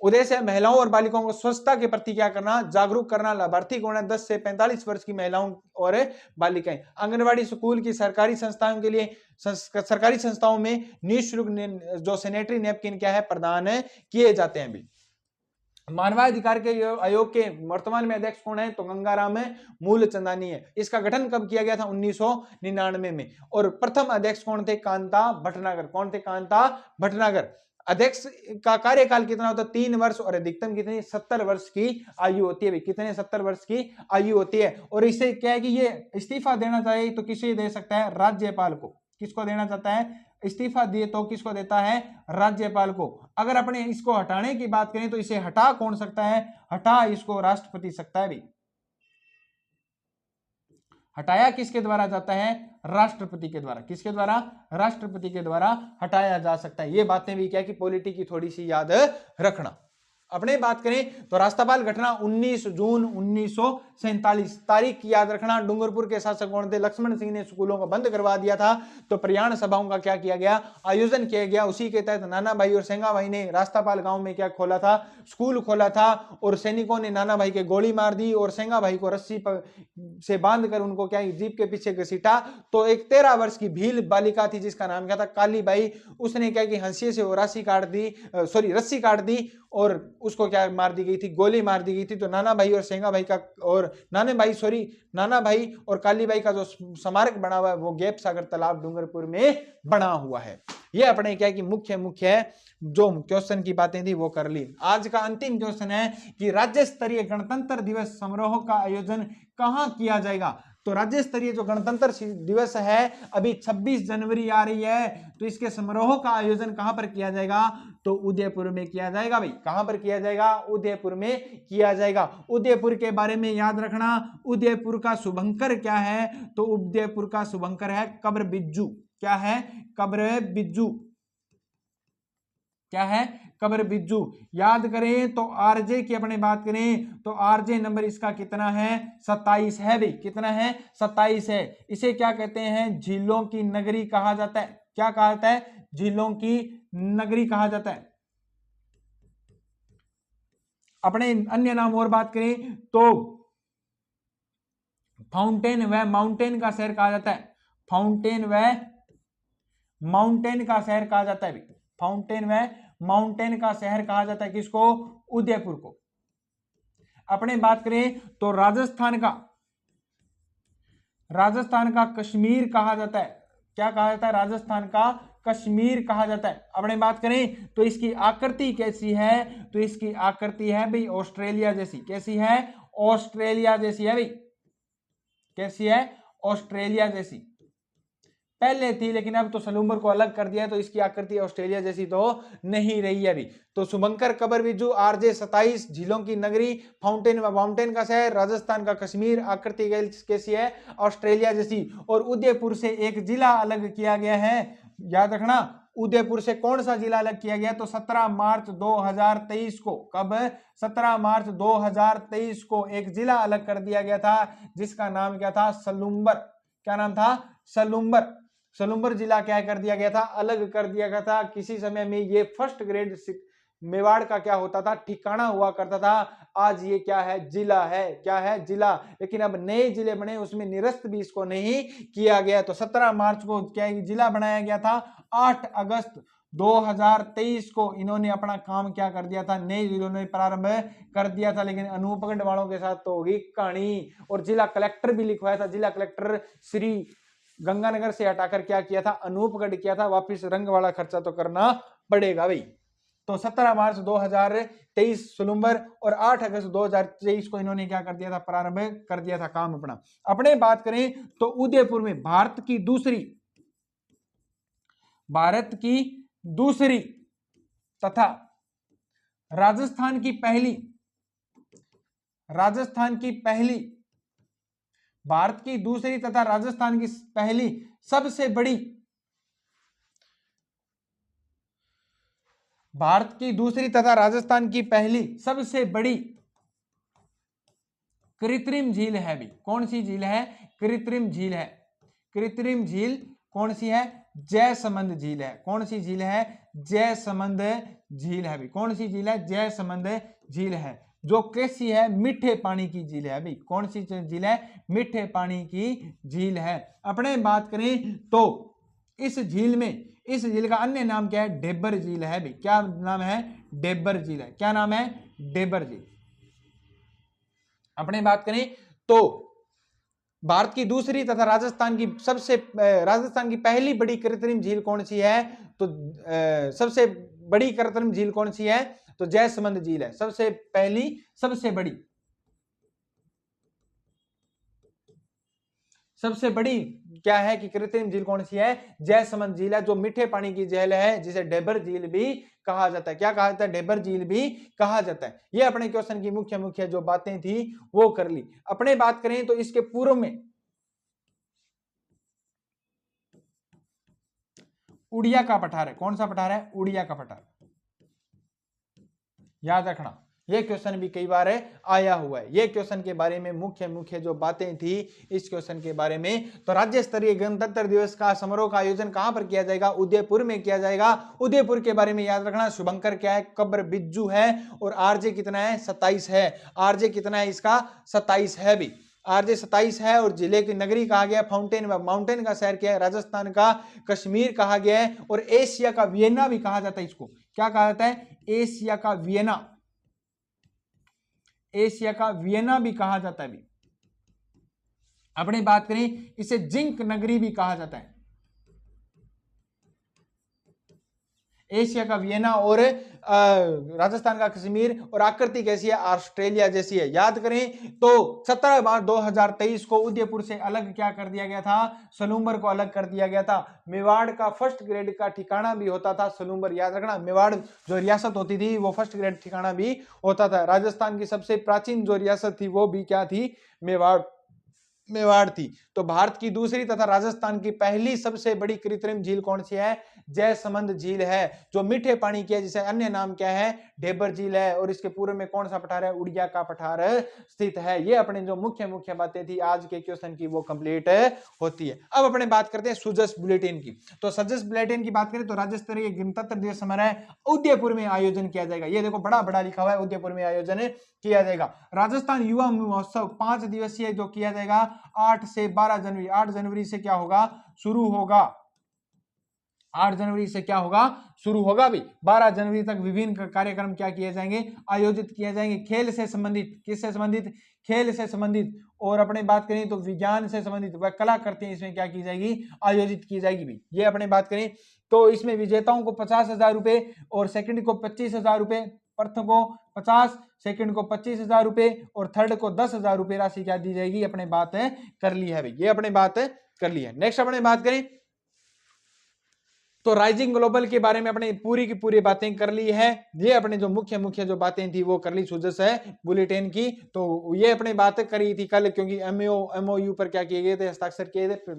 उद्देश्य है महिलाओं और बालिकाओं को स्वच्छता के प्रति क्या करना? जागरूक करना। लाभार्थी कौन है? 10 से 45 वर्ष की महिलाओं और बालिकाएं। आंगनबाड़ी स्कूल की सरकारी संस्थाओं के लिए सरकारी संस्थाओं में निःशुल्क जो सैनिटरी नैपकिन क्या है? प्रदान किए जाते हैं भी। मानवाधिकार के आयोग के वर्तमान में अध्यक्ष कौन है? तो गंगाराम मूलचंदानी है। इसका गठन कब किया गया था? 1999 में। और प्रथम अध्यक्ष कौन थे? कांता भटनागर। कौन थे? कांता भटनागर। अध्यक्ष का कार्यकाल कितना होता है? 3 वर्ष। और अधिकतम कितनी? 70 वर्ष की आयु होती है। कितने? 70 वर्ष की आयु होती है। और इसे क्या है कि ये इस्तीफा देना चाहिए तो किसे दे सकता है? राज्यपाल को। किसको देना चाहता है? इस्तीफा दिए तो किसको देता है? राज्यपाल को। अगर अपने इसको हटाने की बात करें तो इसे हटा कौन सकता है? हटा इसको राष्ट्रपति सकता है भाई। हटाया किसके द्वारा जाता है? राष्ट्रपति के द्वारा। किसके द्वारा? राष्ट्रपति के द्वारा हटाया जा सकता है। ये बातें भी क्या कि पॉलिटी की थोड़ी सी याद रखना। अपने बात करें तो राष्ट्रपाल घटना 19 जून 1947 तारीख की याद रखना। डूंगरपुर के शासक कौन थे? लक्ष्मण सिंह ने स्कूलों को बंद करवा दिया था, तो प्रयाण सभाओं का क्या किया गया? आयोजन किया गया। उसी के तहत नाना भाई और सेंगा भाई ने राष्ट्रपाल गांव में क्या खोला था? स्कूल खोला था, और सैनिकों ने नाना भाई के गोली मार दी और सेंगा भाई को रस्सी से बांध कर उनको क्या जीप के पीछे घसीटा। तो एक 13 वर्ष की भील बालिका थी जिसका नाम क्या था? काली बाई। उसने क्या कि हंसिए से वो रस्सी काट दी और उसको क्या मार दी गई थी? गोली मार दी गई थी। तो नाना भाई और सेंगा भाई का और नाना भाई और काली बाई का जो स्मारक बना हुआ है वो गैप सागर तालाब डूंगरपुर में बना हुआ है। ये अपने क्या कि मुख्य जो क्वेश्चन की बातें थी वो कर ली। आज का अंतिम क्वेश्चन है कि राज्य स्तरीय गणतंत्र दिवस समारोह का आयोजन कहां किया जाएगा? तो राज्य स्तरीय जो गणतंत्र दिवस है अभी 26 जनवरी आ रही है, तो इसके समारोह का आयोजन कहां पर किया जाएगा? तो उदयपुर में किया जाएगा भाई। कहां पर किया जाएगा? उदयपुर में किया जाएगा। उदयपुर के बारे में याद रखना, उदयपुर का शुभंकर क्या है? तो उदयपुर का शुभंकर है कब्र बिज्जू। क्या है? कब्र बिज्जू। क्या है? कब्र बिज्जू। याद करें तो आरजे की अपने बात करें तो आरजे नंबर इसका कितना है? 27 है भाई। कितना है? 27 है। इसे क्या कहते हैं? झीलों की नगरी कहा जाता है। क्या कहा जाता है? झीलों की नगरी कहा जाता है। अपने अन्य नाम और बात करें तो फाउंटेन व माउंटेन का शहर कहा जाता है। फाउंटेन व माउंटेन का शहर कहा जाता है। फाउंटेन व माउंटेन का शहर कहा जाता है किसको? उदयपुर को। अपने बात करें तो राजस्थान का कश्मीर कहा जाता है। क्या कहा जाता है? राजस्थान का कश्मीर कहा जाता है। अपने बात करें तो इसकी आकृति कैसी है? तो इसकी आकृति है भाई ऑस्ट्रेलिया जैसी। कैसी है? ऑस्ट्रेलिया जैसी है भाई। कैसी है? ऑस्ट्रेलिया जैसी। पहले थी लेकिन अब तो सलूम्बर को अलग कर दिया, तो इसकी आकृति ऑस्ट्रेलिया जैसी तो नहीं रही है अभी। तो शुभंकर कब्र बिज्जू, आरजे 27, झीलों की नगरी, फाउंटेन व माउंटेन का शहर, राजस्थान का कश्मीर, आकृति कैसी है? ऑस्ट्रेलिया जैसी। और उदयपुर से एक जिला अलग किया गया है। याद रखना, उदयपुर से कौन सा जिला अलग किया गया? तो 17 मार्च 2023 को। कब? 17 मार्च 2023 को एक जिला अलग कर दिया गया था जिसका नाम क्या था? सलूम्बर। क्या नाम था? सलूम्बर। सलूम्बर जिला क्या कर दिया गया था? अलग कर दिया गया था। किसी समय में ये फर्स्ट ग्रेड मेवाड़ का क्या होता था? ठिकाना हुआ करता था। आज ये क्या है? जिला है। क्या है? जिला। लेकिन अब नए जिले बने, उसमें निरस्त भी इसको नहीं किया गया। तो 17 मार्च को क्या जिला बनाया गया था? 8 अगस्त 2023 को इन्होंने अपना काम क्या कर दिया था? नए जिलों ने प्रारंभ कर दिया था। लेकिन अनूपगढ़ वालों के साथ तो होगी कहानी। और जिला कलेक्टर भी लिखवाया था। जिला कलेक्टर श्री गंगानगर से हटाकर क्या किया था? अनूपगढ़ किया था। वापिस रंग वाला खर्चा तो करना पड़ेगा भाई। तो 17 मार्च 2023 सलूम्बर और 8 अगस्त 2023 को इन्होंने क्या कर दिया था? प्रारंभ कर दिया था काम अपना। अपने बात करें तो उदयपुर में भारत की दूसरी तथा राजस्थान की पहली भारत की दूसरी तथा राजस्थान की पहली सबसे बड़ी भारत की दूसरी तथा राजस्थान की पहली सबसे बड़ी कृत्रिम झील है भी। कौन सी झील है? कृत्रिम झील है। कृत्रिम झील कौन सी है? जयसमंद झील है। कौन सी झील है? जयसमंद झील है भी। कौन सी झील है? जयसमंद झील है। जो कैसी है? मीठे पानी की झील है अभी। कौन सी झील है? मीठे पानी की झील है। अपने बात करें तो इस झील का अन्य नाम क्या है? डेबर झील है भी। क्या नाम है? डेबर झील है। क्या नाम है? डेबर झील। अपने बात करें तो भारत की दूसरी तथा राजस्थान की पहली बड़ी कृत्रिम झील कौन सी है? तो सबसे बड़ी कृत्रिम झील कौन सी है? तो जयसमंद झील है। सबसे पहली सबसे बड़ी क्या है कि कृत्रिम झील कौन सी है, जयसमंद झील है, जो मीठे पानी की झील है, जिसे डेबर झील भी कहा जाता है। क्या कहा जाता है, डेबर झील भी कहा जाता है। ये अपने क्वेश्चन की मुख्य मुख्य जो बातें थी वो कर ली। अपने बात करें तो इसके पूर्व में उड़िया का पठार है। कौन सा पठार है, उड़िया का पठार, याद रखना। ये क्वेश्चन भी कई बार आया हुआ है। ये क्वेश्चन के बारे में मुख्य मुख्य जो बातें थी इस क्वेश्चन के बारे में। तो राज्य स्तरीय गणतंत्र दिवस का समारोह का आयोजन कहां पर किया जाएगा, उदयपुर में किया जाएगा। उदयपुर के बारे में याद रखना, शुभंकर क्या है, कब्र बिज्जू है, और आरजे कितना है, 27 है। आरजे कितना है इसका, 27 है भी, आरजे 27 है। और जिले की नगरी कहा गया फाउंटेन, माउंटेन का शहर क्या है, राजस्थान का कश्मीर कहा गया है। और एशिया का वियना भी कहा जाता है इसको। क्या कहा जाता है, एशिया का वियना, एशिया का वियना भी कहा जाता है भी। अपनी बात करें, इसे जिंक नगरी भी कहा जाता है, एशिया का वियना। और राजस्थान का कश्मीर। और आकृति कैसी है, ऑस्ट्रेलिया जैसी है। याद करें तो 17 मार्च 2023 को उदयपुर से अलग क्या कर दिया गया था, सलूंबर को अलग कर दिया गया था। मेवाड़ का फर्स्ट ग्रेड का ठिकाना भी होता था सलूंबर, याद रखना। मेवाड़ जो रियासत होती थी वो फर्स्ट ग्रेड ठिकाना भी होता था। राजस्थान की सबसे प्राचीन जो रियासत थी वो भी क्या थी, मेवाड़ थी। तो भारत की दूसरी तथा राजस्थान की पहली सबसे बड़ी कृत्रिम झील कौन सी है, जयसमंद झील है, जो मीठे पानी की है, जिसे अन्य नाम क्या है, डेबर झील है। और इसके पूर्व में कौन सा पठार है, उड़िया का पठार स्थित है। ये अपने जो मुख्य मुख्य बातें थी आज के क्वेश्चन की वो कंप्लीट होती है। अब अपने बात करते हैं सुजस बुलेटिन की। तो सुजस बुलेटिन की बात करें तो राज्य स्तरीय गणतंत्र दिवस समारोह उदयपुर में आयोजन किया जाएगा। ये देखो बड़ा बड़ा लिखा हुआ है, उदयपुर में आयोजन किया जाएगा। राजस्थान युवा महोत्सव 5 दिवसीय जो किया जाएगा 8 से 12 जनवरी। 8 जनवरी से क्या होगा, शुरू होगा। 8 जनवरी से क्या होगा, शुरू होगा भी। 12 जनवरी तक विभिन्न कार्यक्रम क्या किए जाएंगे, आयोजित किए जाएंगे। खेल से संबंधित, किससे संबंधित, खेल से संबंधित। और अपने बात करें तो विज्ञान से संबंधित वह कला करते हैं, इसमें क्या की जाएगी, आयोजित की जाएगी भी। ये अपने बात करें तो इसमें विजेताओं को 50,000 रुपए, और सेकंड को 25,000 रुपए, प्रथम को 50, सेकंड को 25,000 रुपए, और थर्ड को 10,000 रुपए राशि क्या दी जाएगी। अपने बात कर ली है भाई, ये अपने बात कर ली है। नेक्स्ट अपने बात करें तो राइजिंग ग्लोबल के बारे में अपने पूरी की पूरी बातें कर ली है। ये अपने जो मुख्य मुख्य जो बातें थी वो कर ली सुजस है बुलेटिन की। तो ये अपने बातें करी थी कल, क्योंकि एमओयू पर क्या किए गए थे, हस्ताक्षर किए थे।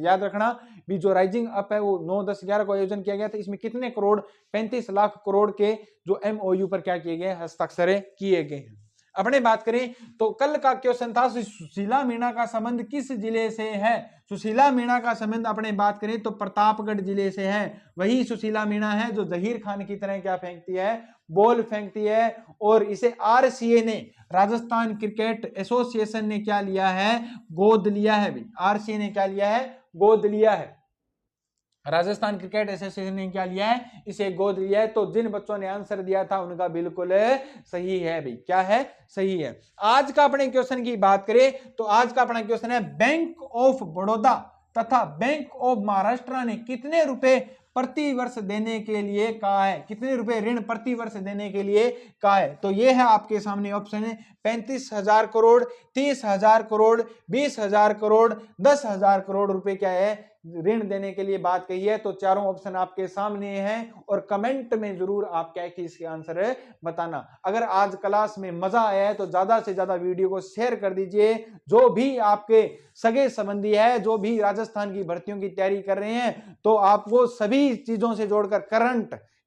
याद रखना भी जो राइजिंग अप है वो 9, 10, 11 को आयोजन किया गया था। इसमें कितने करोड़, 35 लाख करोड़ के जो एमओयू पर क्या किए गए, हस्ताक्षर किए गए हैं। अपने बात करें तो कल का क्वेश्चन था सुशीला मीणा का संबंध किस जिले से है। सुशीला मीणा का संबंध अपने बात करें तो प्रतापगढ़ जिले से है। वही सुशीला मीणा है जो जहीर खान की तरह क्या फेंकती है, बॉल फेंकती है। और इसे आरसीए ने, राजस्थान क्रिकेट एसोसिएशन ने क्या लिया है, गोद लिया है भी। आरसीए ने क्या लिया है, गोद लिया है। राजस्थान क्रिकेट एसोसिएशन ने क्या लिया है, इसे गोद लिया है। तो जिन बच्चों ने आंसर दिया था उनका बिल्कुल सही है भाई, क्या है, सही है। आज का अपने क्वेश्चन की बात करें तो आज का अपना क्वेश्चन है बैंक ऑफ बड़ौदा तथा बैंक ऑफ महाराष्ट्र ने कितने रुपए प्रति वर्ष देने के लिए कहा है, कितने रुपए ऋण प्रति वर्ष देने के लिए कहा है। तो ये है आपके सामने ऑप्शन है 35,000 करोड़, 30,000 करोड़, 20,000 करोड़, 10,000 करोड़ रुपए क्या है ऋण देने के लिए बात कही है। तो चारों ऑप्शन आपके सामने हैं और कमेंट में जरूर आप क्या कि इसके आंसर बताना। अगर आज क्लास में मजा आया है तो ज्यादा से ज्यादा वीडियो को शेयर कर दीजिए। जो भी आपके सगे संबंधी है, जो भी राजस्थान की भर्तियों की तैयारी कर रहे हैं, तो आपको सभी चीजों से जोड़कर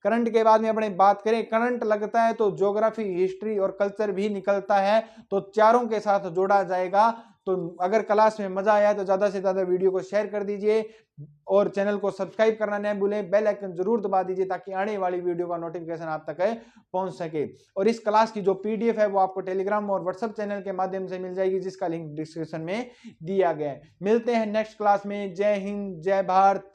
करंट के बाद में अपने बात करें, करंट लगता है तो ज्योग्राफी, हिस्ट्री और कल्चर भी निकलता है। तो चारों के साथ जोड़ा जाएगा। तो अगर क्लास में मजा आया तो ज्यादा से ज्यादा वीडियो को शेयर कर दीजिए और चैनल को सब्सक्राइब करना नहीं भूलें। बेल आइकन जरूर दबा दीजिए ताकि आने वाली वीडियो का नोटिफिकेशन आप तक पहुंच सके। और इस क्लास की जो पीडीएफ है वो आपको टेलीग्राम और व्हाट्सएप चैनल के माध्यम से मिल जाएगी, जिसका लिंक डिस्क्रिप्शन में दिया गया है। मिलते हैं नेक्स्ट क्लास में। जय हिंद, जय भारत,